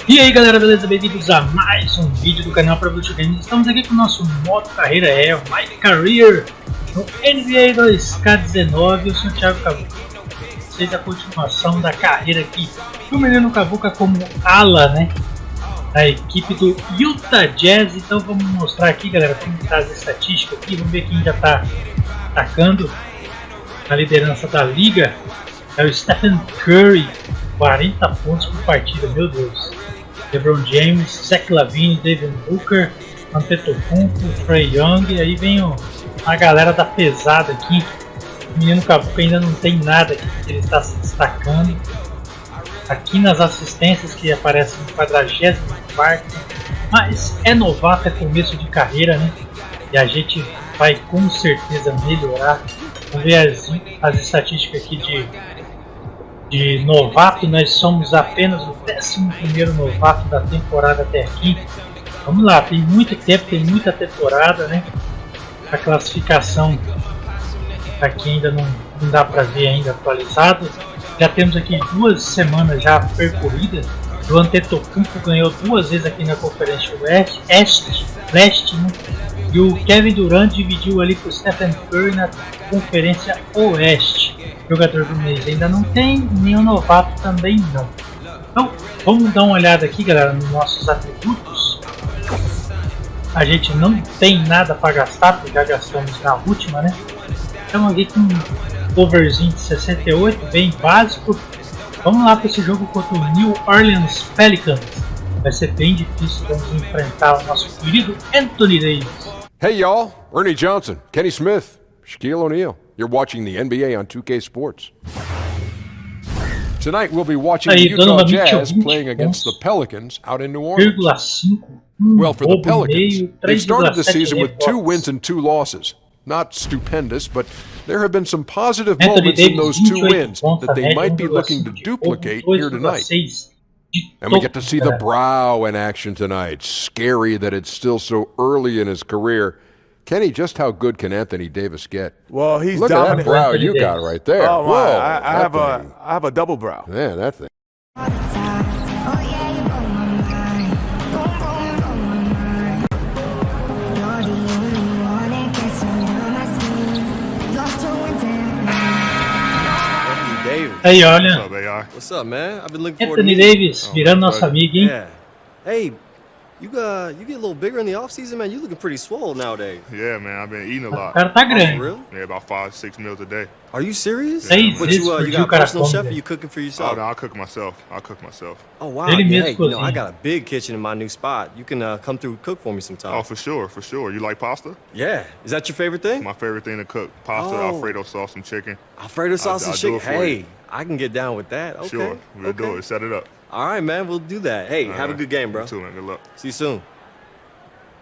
E aí galera, beleza? Bem-vindos a mais um vídeo do canal para Games. Estamos aqui com o nosso Modo Carreira, MYCAREER no NBA 2K19. Eu sou o Thiago Cavuca. Vocês a continuação da carreira aqui do menino Cavuca como ala, né? Da equipe do Utah Jazz. Então vamos mostrar aqui, galera, como está as estatísticas aqui. Vamos ver quem já está atacando na liderança da liga. É o Stephen Curry, 40 pontos por partida, meu Deus. LeBron James, Zach LaVine, Devin Booker, Antetokounmpo, Trae Young. E aí vem a galera da pesada aqui. O menino Cavuca ainda não tem nada aqui, porque ele está se destacando. Aqui nas assistências que aparecem no 44º, mas é novato, é começo de carreira, né? E a gente vai com certeza melhorar. Vamos ver as estatísticas aqui de novato. Nós somos apenas o 11º novato da temporada até aqui. Vamos lá, tem muito tempo, tem muita temporada, né? A classificação aqui ainda não dá para ver ainda atualizado. Já temos aqui 2 semanas já percorridas. O Antetokounmpo ganhou 2 vezes aqui na Conferência Leste, né? E o Kevin Durant dividiu ali com o Stephen Curry na Conferência Oeste. Jogador do mês ainda não tem, nem o novato também não. Então vamos dar uma olhada aqui, galera, nos nossos atributos. A gente não tem nada para gastar, porque já gastamos na última, né? Estamos aqui com um overzinho de 68, bem básico. Vamos lá para esse jogo contra o New Orleans Pelicans. Vai ser bem difícil, vamos enfrentar o nosso querido Anthony Davis. Hey y'all, Ernie Johnson, Kenny Smith, Shaquille O'Neal. You're watching the NBA on 2K Sports. Tonight we'll be watching the Utah Jazz playing against the Pelicans out in New Orleans. Well, for the Pelicans, they've started the season with 2 wins and 2 losses. Not stupendous, but there have been some positive moments in those 2 wins that they might be looking to duplicate here tonight. And we get to see the brow in action tonight. Scary that it's still so early in his career. Kenny, just how good can Anthony Davis get? Well, he's Look dominant. at that brow you got right there. Oh, my. Whoa, I have a double brow. Man, that thing. Aí, olha. What's up, man? I've been looking forward Anthony to Davis virando nosso amigo, hein? Yeah. Hey, you get a little bigger in the off season, man. You looking pretty swole nowadays. Yeah, man. I've been eating a O lot. cara tá For grande. real? Yeah, about 5-6 meals a day. Are you serious? 6 But vezes you por dia got o a cara personal come, chef or velho. you cooking for Oh, yourself? no, I cook myself. Oh, wow. Ele Yeah, mesmo hey, you know, cozinha. I got a big kitchen in my new spot. You can come through and cook for me sometime. Oh, for sure, for sure. You like pasta? Yeah. Is that your favorite thing? My favorite thing to cook. Pasta, Oh. Alfredo sauce, and chicken. Alfredo sauce I'll and do chicken. it for Hey, you. I can get down with that. Okay. Sure, we'll do it. Set it up. All right, man. We'll do that. Hey, have a good game, bro. You too, man. Good luck. See you soon.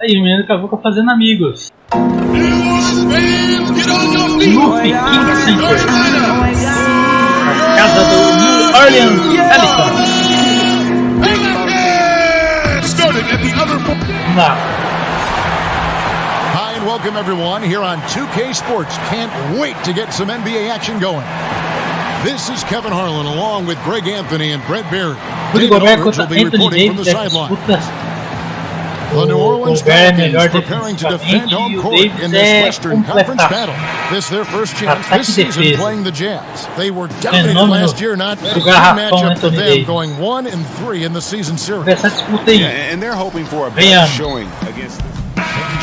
Aí, o menino Cavuca fazendo amigos. Luffy King Seeker. A casa do New Orleans Pelicans. Vamos lá. Hi and welcome everyone here on 2K Sports. Can't wait to get some NBA action going. This is Kevin Harlan along with Greg Anthony and Brett Barry. Rudy David Gobert Aldridge contra will be Anthony reporting from Davis the é sideline. disputa. The New Orleans Gobert é melhor Pelicans preparing to defend defensivamente home e o court Davis in this é Western Conference completar. battle. This their first chance Ataque this e season defesa. playing the Jazz. They were dominated Fenômeno last year, not a do good garrafão matchup for Anthony them, Davis. going 1-3 in the season series. Essa disputa aí. And they're hoping for a Venhamos. better showing against.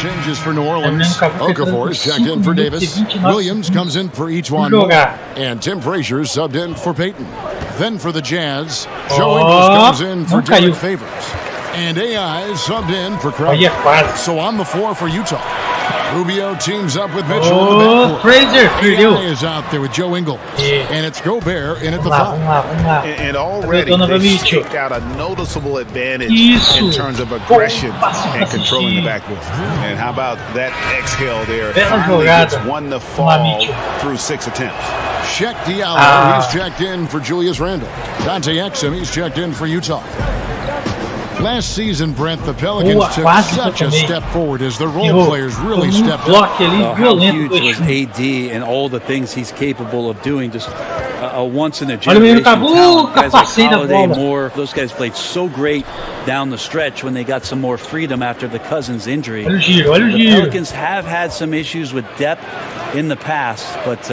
Changes for New Mesmo Orleans. Cavuca Okafor is checked in for Davis. Williams comes in for each one. jogar. And Tim Frazier subbed in for Peyton. Then for the Jazz, Joe Oh, Ingles comes in for não caiu. Derek Favors. And AI subbed in for Crowder. Olha, quase. So on the floor for Utah. Rubio teams up with Mitchell in the Oh, backcourt. Frazier, perdeu. AI is out there with Joe Ingles. Yeah. And it's Gobert in at the Vamos lá, foul. vamos lá. And already Donovan they Mitchell. staked out a noticeable advantage Isso. in terms of aggression Bom passe pra and controlling the assistir. backboard. And how about that exhale there? Bela Finally jogada. gets one to Lá, fall Mitchell. through 6 attempts. Shaq Diallo, Ah. he's checked in for Julius Randle. Dante Exum, he's checked in for Utah. Last season, Brent, the Pelicans Boa, took quase such a também. step forward as the role Errou. players really Tomou stepped up. bloco ali How violento huge do was chute. AD and all the things he's capable of doing. Just a once in a generation talent. Guys like Holiday, Moore, those guys played so great down the stretch when they got some more freedom after the Cousins injury. The Pelicans have had some issues with depth in the past, but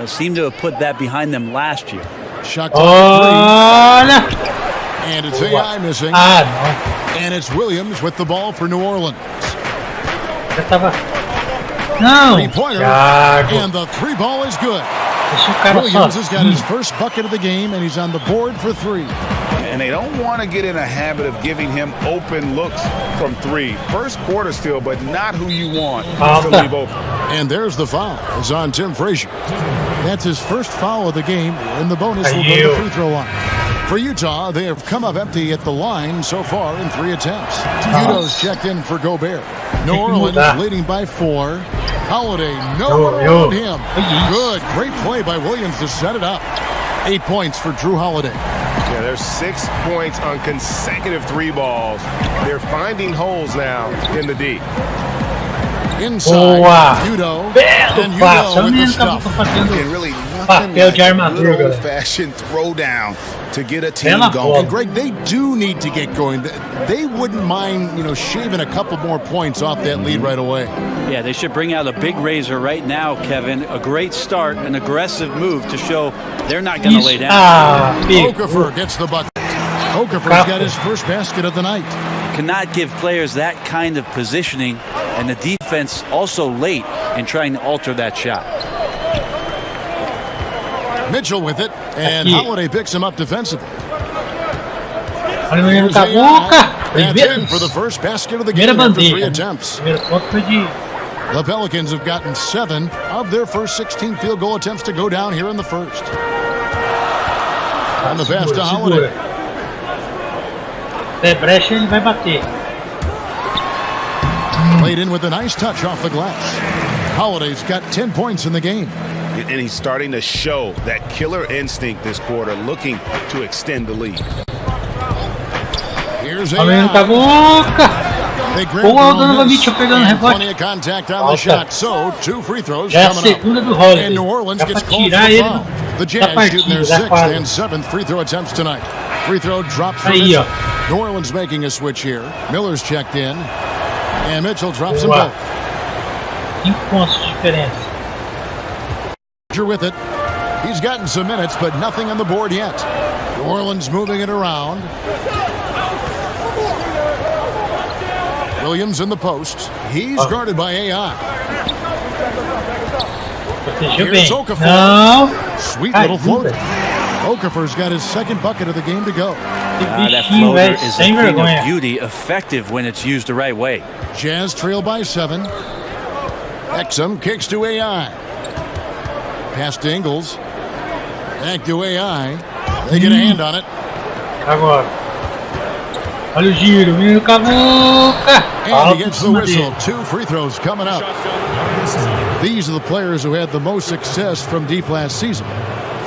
seem to have put that behind them last year. Shot clock 3. And it's AI missing. And it's Williams with the ball for New Orleans. Three-pointer. And the three ball is good. Williams has got his first bucket of the game, and he's on the board for 3. And they don't want to get in a habit of giving him open looks from 3. First quarter still, but not who you want to leave open. And there's the foul. It's on Tim Frazier. That's his first foul of the game, and the bonus will go to the free throw line. For Utah, they have come up empty at the line so far in 3 attempts. TODOS checked in for Gobert. New Orleans leading by 4. Holiday, nowhere around him. Good, great play by Williams to set it up. 8 points for Drew Holiday. Yeah, there's 6 points on consecutive 3 balls. They're finding holes now in the D. Inside, Udo, and Udo with the stuff. And really nothing like a good old-fashioned throwdown to get a team going. And Greg, they do need to get going. They wouldn't mind, shaving a couple more points off that lead right away. Yeah, they should bring out a big razor right now, Kevin. A great start, an aggressive move to show they're not going to lay down. Okafor gets the bucket. Okafor's got his first basket of the night. Cannot give players that kind of positioning, and the defense also late in trying to alter that shot. Mitchell with it, and Holiday picks him up defensively. That's in for the first basket of the game after 3 attempts. The Pelicans have gotten 7 of their first 16 field goal attempts to go down here in the first. On the pass to Holiday. Played in with a nice touch off the glass. Holiday's got 10 points in the game. And he's starting to show that killer instinct this quarter, looking to extend the lead. Here's they plenty of contact on the shot. So 2 free throws coming up. And New Orleans gets called for the foul. The Jazz shooting their 6th and 7th free throw attempts tonight. Free throw drops for Mitchell. New Orleans making a switch here. Miller's checked in. And Mitchell drops them both. 5 pontos de diferença. With it. He's gotten some minutes, but nothing on the board yet. New Orleans moving it around. Williams in the post. He's guarded by AI. Here's Okafor. Sweet little floater. Okafor's got his 2nd bucket of the game to go. That floater is a thing of beauty, effective when it's used the right way. Jazz trail by 7. Exum kicks to AI. Pass to Ingles. Back to AI. They get a hand on it. Agora. Olha o giro, menino Cavuca. And he gets the whistle. 2 free throws coming up. These are the players who had the most success from deep last season.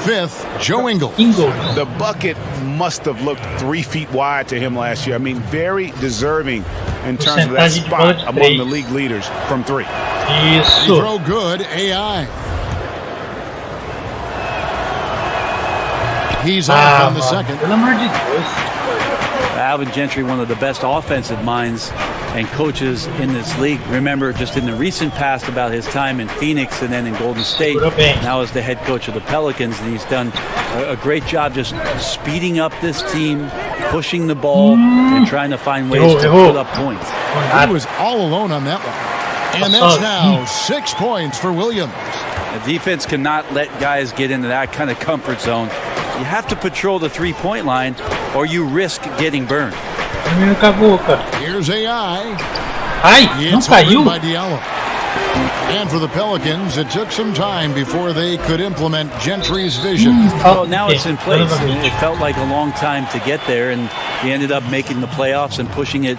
5th, Joe Ingles. The bucket must have looked 3 feet wide to him last year. I mean, very deserving in terms of that spot among the league leaders from 3. Free throw good, AI. He's off on the 2nd. Alvin Gentry, one of the best offensive minds and coaches in this league. Remember, just in the recent past about his time in Phoenix and then in Golden State. Now as the head coach of the Pelicans, and he's done a great job just speeding up this team, pushing the ball, and trying to find ways to put up points. He was all alone on that one. And that's now 6 points for Williams. The defense cannot let guys get into that kind of comfort zone. You have to patrol the 3-point line, or you risk getting burned. Here's AI. Não caiu. By Diallo. And for the Pelicans, it took some time before they could implement Gentry's vision. Well, now it's in place. It felt like a long time to get there, and he ended up making the playoffs and pushing it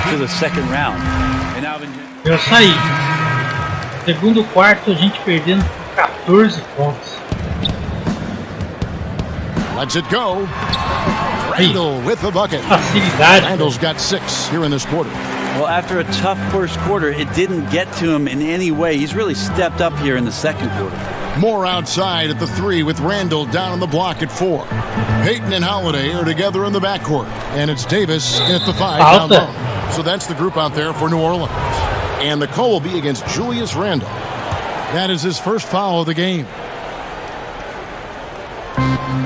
to the 2nd round. And Alvin. Eu saí. Segundo quarto, a gente perdendo por 14 pontos. Lets it go. Randall with the bucket. Randall's got 6 here in this quarter. Well, after a tough first quarter, it didn't get to him in any way. He's really stepped up here in the second quarter. Moore outside at the 3 with Randall down on the block at 4. Payton and Holiday are together in the backcourt. And it's Davis at the 5 down low. So that's the group out there for New Orleans. And the call will be against Julius Randle. That is his first foul of the game.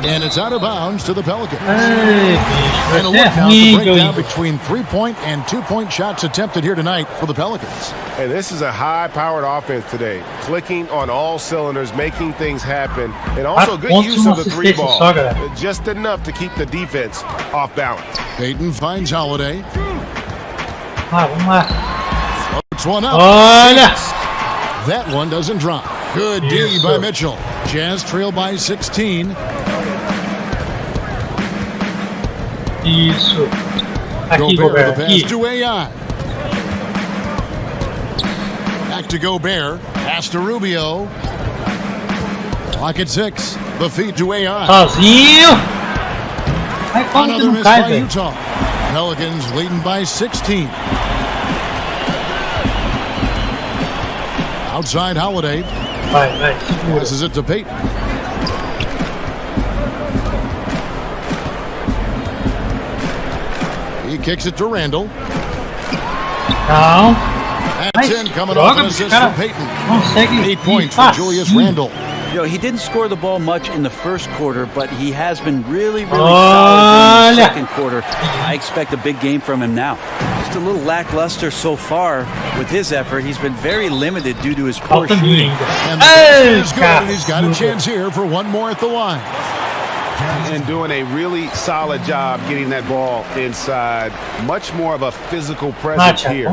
And it's out of bounds to the Pelicans. And a look now at the breakdown between 3-point and 2-point shots attempted here tonight for the Pelicans. And this is a high-powered offense today. Clicking on all cylinders, making things happen, and also good use of the 3 ball. Just enough to keep the defense off balance. Payton finds Holiday. Floats one up. That one doesn't drop. Good D by Mitchell. Jazz trail by 16. Isso. Aqui, Gobert the pass to AI. Back to Gobert. Pass to Rubio. Clock at 6. The feed to AI. Sozinho. Ai, como que Another não miss cai, by velho? Utah. Pelicans leading by 16. Outside Holiday. Vai, segura. Passes it to Payton. He kicks it to Randall. Não. That's in, coming off an assist from Payton. 8 points for Julius Randle. You know, he didn't score the ball much in the first quarter, but he has been really solid in the second quarter. I expect a big game from him now. Just a little lackluster so far with his effort. He's been very limited due to his poor shooting. And he's good, and he's got a chance here for one more at the line. And doing a really solid job getting that ball inside. Much more of a physical presence here.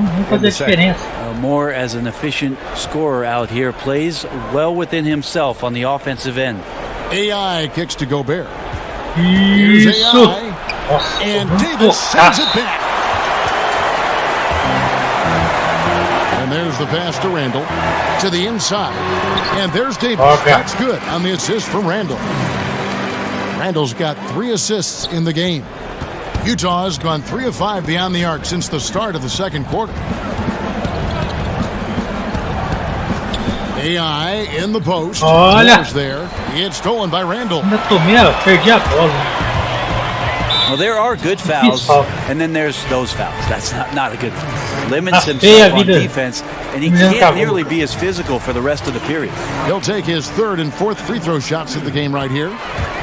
Moore, as an efficient scorer out here, plays well within himself on the offensive end. AI kicks to Gobert. Here's AI. And Davis sends it back. And there's the pass to Randall. To the inside. And there's Davis. That's good on the assist from Randall. Randall's got 3 assists in the game. Utah's gone 3 of 5 beyond the arc since the start of the second quarter. AI in the post. Moore's there. It's stolen by Randall. Well, there are good fouls, and then there's those fouls. That's not a good one. Limits himself on defense, and he can't nearly be as physical for the rest of the period. He'll take his 3rd and 4th free throw shots of the game right here.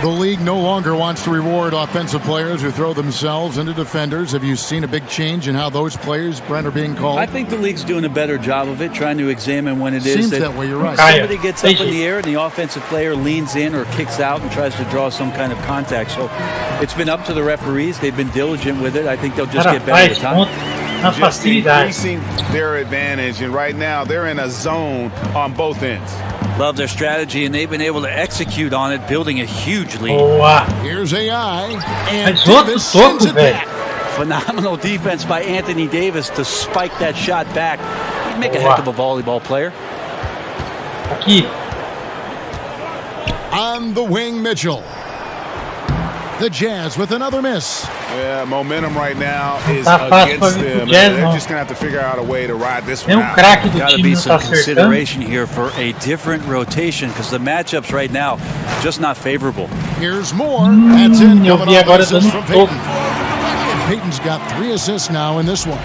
The league no longer wants to reward offensive players who throw themselves into defenders. Have you seen a big change in how those players, Brent, are being called? I think the league's doing a better job of it, trying to examine when it is Seems that way, you're right. Somebody gets up in the air and the offensive player leans in or kicks out and tries to draw some kind of contact. So it's been up to the referees. They've been diligent with it. I think they'll just get better with time. Just increasing their advantage, and right now they're in a zone on both ends. Love their strategy, and they've been able to execute on it, building a huge lead. Here's AI, and Davis sends it back. Phenomenal defense by Anthony Davis to spike that shot back. He'd make a heck of a volleyball player. Aqui. On the wing, Mitchell. The Jazz with another miss. Yeah, momentum right now is against them. They're just going to have to figure out a way to ride this one out. Got to be some consideration here for a different rotation, because the matchups right now just not favorable. Here's Moore. That's in. Coming off assist from Payton. Payton's got 3 assists now in this one.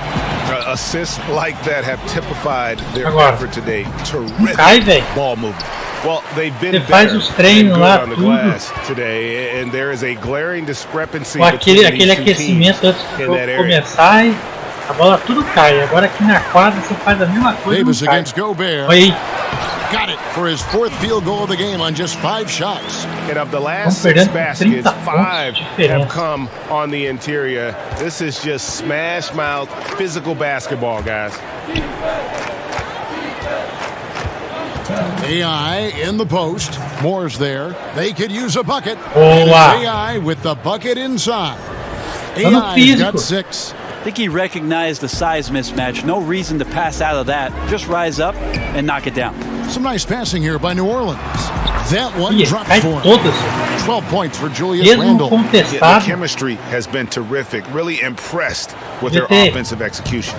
Assists like that have typified their effort today. Terrific ball movement. Well, they've been better on the glass today, and there is a glaring discrepancy between aquele aquecimento antes de começar, a bola tudo cai. Agora aqui na quadra você faz a mesma coisa. Davis against Gobert. Aí. Got it for his 4th field goal of the game on just 5 shots. And of the last 6 baskets, 5 have come on the interior. This is just smash mouth physical basketball, guys. AI in the post. Moore's there. They could use a bucket. AI with the bucket inside. AI's got 6. I think he recognized the size mismatch. No reason to pass out of that. Just rise up and knock it down. Some nice passing here by New Orleans. That one drops for him. 12 points for Julius Randle. The chemistry has been terrific. Really impressed with their offensive execution.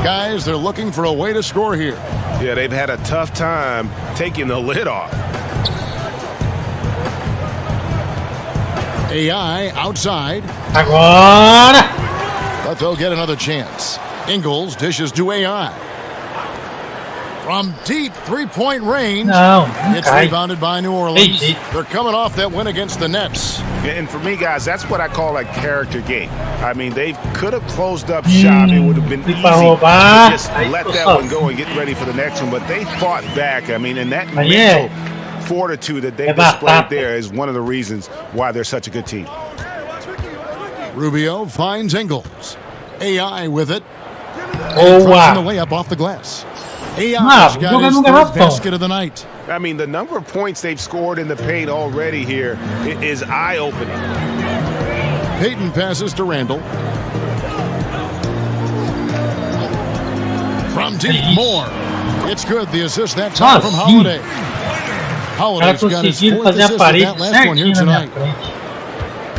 Guys, they're looking for a way to score here. Yeah, they've had a tough time taking the lid off. AI outside. Agora! But they'll get another chance. Ingles dishes to AI. From deep three-point range. Não, it's cai. rebounded by New Orleans. They're coming off that win against the Nets. And for me, guys, that's what I call a character game. I mean, they could have closed up shop. It would have been easy to just let that one go and get ready for the next one. But they fought back. I mean, and that mental fortitude that they displayed there is one of the reasons why they're such a good team. Rubio finds Ingles. AI with it. Oh, wow. The layup off the glass. AI's got his third basket of the night. I mean, the number of points they've scored in the paint already here is eye-opening. Payton passes to Randall. From deep, Moore. It's good. The assist that time from Holiday. Holiday's got his fourth assist of that last one here tonight.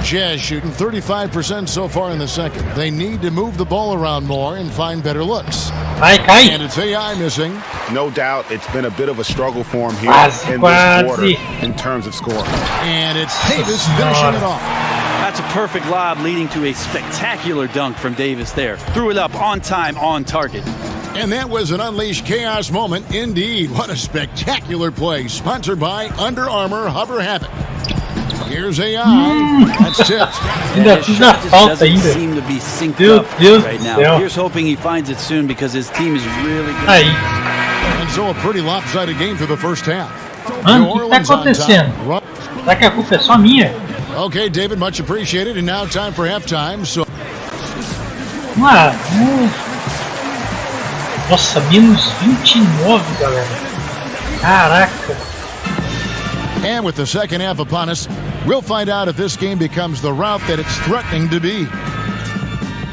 Jazz shooting 35% so far in the second. They need to move the ball around more and find better looks. And it's AI missing. No doubt it's been a bit of a struggle for him here in this quarter in terms of scoring. And it's Davis finishing it off. That's a perfect lob leading to a spectacular dunk from Davis there. Threw it up on time, on target. And that was an unleashed chaos moment indeed. What a spectacular play. Sponsored by Under Armour Hover Havoc. Here's AI. That's tipped. His shot just doesn't seem to be synced up right now. Here's hoping he finds it soon because his team is really good. And so a pretty lopsided game for the first half. Mano, o que tá acontecendo? Será que a culpa é só minha? Okay, David, much appreciated. And now time for halftime. So. Nossa, menos 29, galera. Caraca. And with the second half upon us, we'll find out if this game becomes the route that it's threatening to be.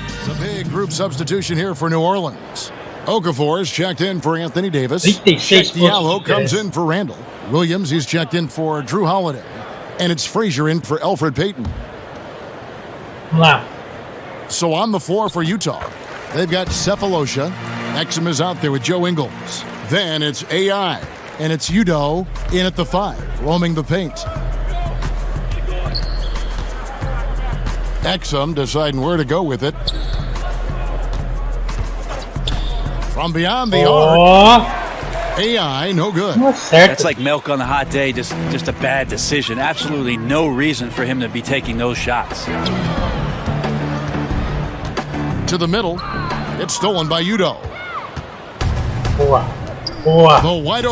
It's a big group substitution here for New Orleans. Okafor is checked in for Anthony Davis. Diallo comes in for Randall. Williams, he's checked in for Drew Holiday. And it's Frazier in for Elfrid Payton. Wow. So on the floor for Utah, they've got Cephalosha. Exum is out there with Joe Ingles. Then it's AI. And it's Udo in at the 5, roaming the paint. Exum deciding where to go with it. From beyond the arc. AI, no good. That's like milk on a hot day, just a bad decision. Absolutely no reason for him to be taking those shots. To the middle. It's stolen by Udo. Boa. Boa.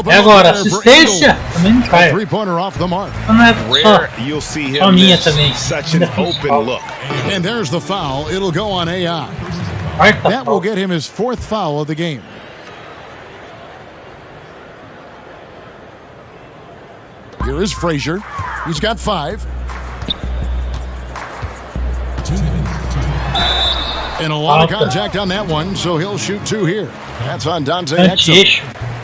É agora, assistência também não cai. Three-pointer off the mark. Não é Rare you'll see him miss such an open look. And there's the foul. It'll go on AI. That will get him his 4th foul of the game. Here is Frazier. He's got 5. And a lot of contact on that one, so he'll shoot 2 here. That's on Dante Exum.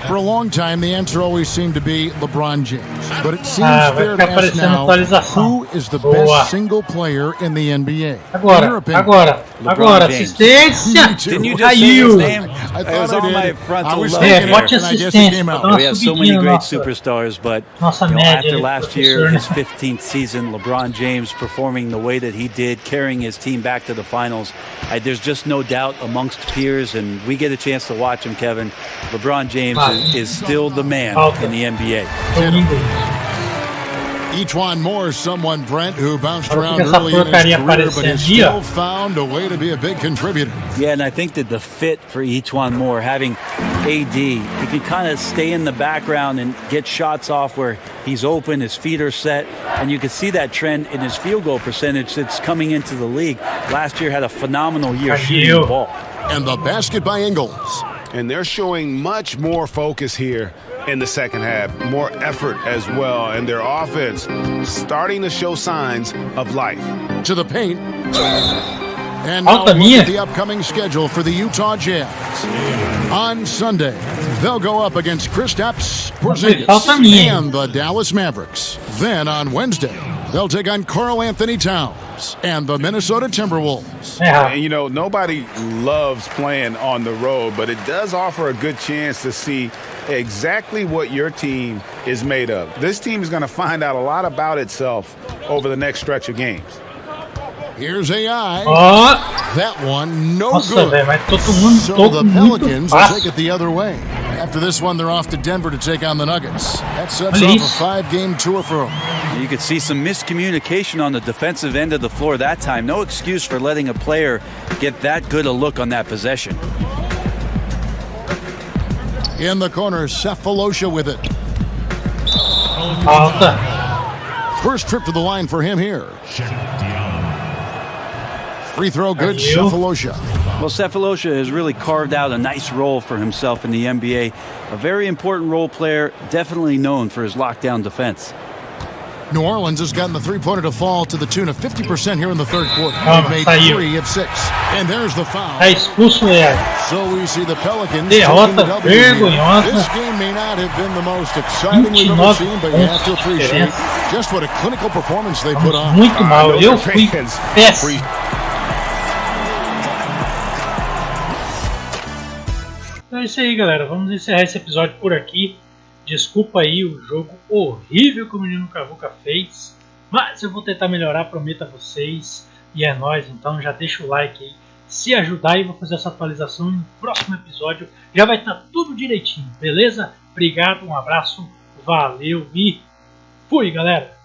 For a long time, the answer always seemed to be LeBron James. But it seems fair to ask now, who is the best single player in the NBA? Agora, assistência! Didn't you just say his name? I thought was I on did. my frontal lobe. Pode assistência. We have so many great superstars, but after last year, his 15th season, LeBron James performing the way that he did, carrying his team back to the finals, there's just no doubt amongst peers, and we get a chance to watch him, Kevin. LeBron James is still the man in the NBA. Etuan Moore, someone, Brent, who bounced around early in his career, but has still found a way to be a big contributor. Yeah, and I think that the fit for Etuan Moore, having AD, he can kind of stay in the background and get shots off where he's open, his feet are set, and you can see that trend in his field goal percentage that's coming into the league. Last year had a phenomenal year shooting the ball. And the basket by Ingles. And they're showing much more focus here in the second half, more effort as well, and their offense starting to show signs of life. To the paint. And now look at the upcoming schedule for the Utah Jazz. On Sunday, they'll go up against Kristaps Porzingis and the Dallas Mavericks. Then on Wednesday, they'll take on Karl Anthony Towns Pelicans and the Minnesota Timberwolves. And you know, nobody loves playing on the road, but it does offer a good chance to see exactly what your team is made of. This team is going to find out a lot about itself over the next stretch of games. Here's AI. Oh. That one, no Nossa, good. véio, mas todo mundo, So the Pelicans will take it the other way. After this one, they're off to Denver to take on the Nuggets. That sets off a 5-game tour for them. You could see some miscommunication on the defensive end of the floor that time. No excuse for letting a player get that good a look on that possession. In the corner, Cephalosha with it. Alta. First trip to the line for him here. Free throw good, Cephalosha. Well, Cephalosha has really carved out a nice role for himself in the NBA. A very important role player, definitely known for his lockdown defense. New Orleans has gotten the three-pointer to fall to the tune of 50% here in the third quarter. They've made 3 of 6. And there's the foul. Tá expulso, Leandro. So we see the Pelicans. Derrota vergonhosa. This game may not have been the most exciting we've ever seen, but you have to appreciate just what a clinical performance they put on. Muito mal. Eu fui péssimo. Então é isso aí, galera. Vamos encerrar esse episódio por aqui. Desculpa aí o jogo horrível que o menino Cavuca fez, mas eu vou tentar melhorar, prometo a vocês. E é nóis, então já deixa o like aí. Se ajudar, eu vou fazer essa atualização e no próximo episódio já vai estar tudo direitinho, beleza? Obrigado, um abraço, valeu e fui, galera!